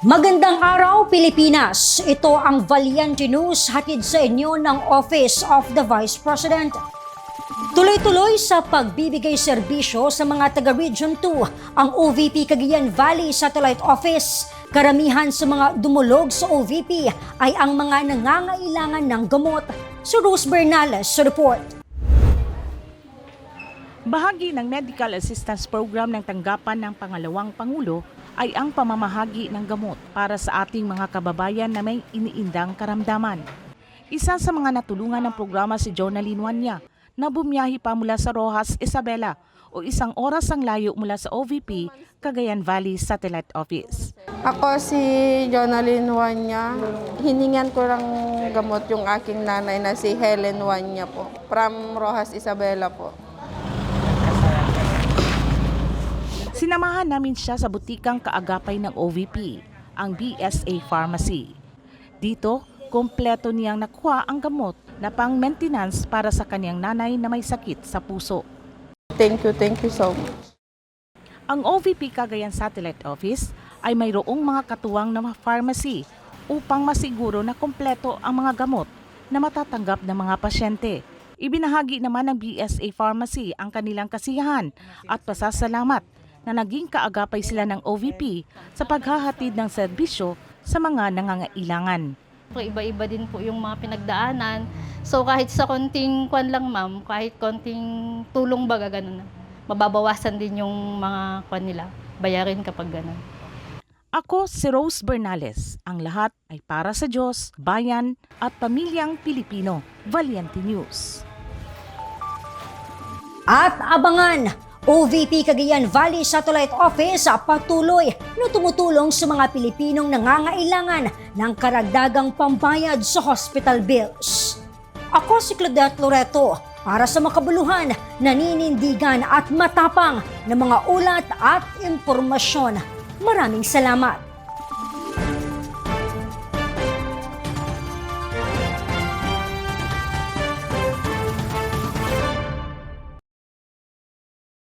Magandang araw, Pilipinas! Ito ang Valiente News hatid sa inyo ng Office of the Vice President. Tuloy-tuloy sa pagbibigay serbisyo sa mga taga-Region 2 ang OVP Cagayan Valley Satellite Office. Karamihan sa mga dumulog sa OVP ay ang mga nangangailangan ng gamot. Si Rose Bernales sa report. Bahagi ng Medical Assistance Program ng tanggapan ng pangalawang Pangulo ay ang pamamahagi ng gamot para sa ating mga kababayan na may iniindang karamdaman. Isa sa mga natulungan ng programa si Jonalyn Wanya na bumiyahi pa mula sa Roxas, Isabela o 1 oras ang layo mula sa OVP, Cagayan Valley Satellite Office. Ako si Jonalyn Wanya. Hiningan ko lang gamot yung aking nanay na si Helen Wanya po. From Roxas, Isabela po. Sinamahan namin siya sa butikang kaagapay ng OVP, ang BSA Pharmacy. Dito, kompleto niyang nakuha ang gamot na pang-maintenance para sa kanyang nanay na may sakit sa puso. Thank you so much. Ang OVP Cagayan Satellite Office ay mayroong mga katuwang na pharmacy upang masiguro na kompleto ang mga gamot na matatanggap ng mga pasyente. Ibinahagi naman ng BSA Pharmacy ang kanilang kasiyahan at pasasalamat na naging kaagapay sila ng OVP sa paghahatid ng serbisyo sa mga nangangailangan. Iba-iba din po yung mga pinagdaanan. So kahit sa konting kwan lang ma'am, kahit konting tulong baga ganun, mababawasan din yung mga kwan nila, bayarin kapag ganun. Ako si Rose Bernales. Ang lahat ay para sa Diyos, bayan at pamilyang Pilipino. Valiente News. At abangan! OVP Cagayan Valley Satellite Office patuloy na tumutulong sa mga Pilipinong nangangailangan ng karagdagang pambayad sa hospital bills. Ako si Claudette Loreto para sa makabuluhan, naninindigan at matapang na mga ulat at impormasyon. Maraming salamat!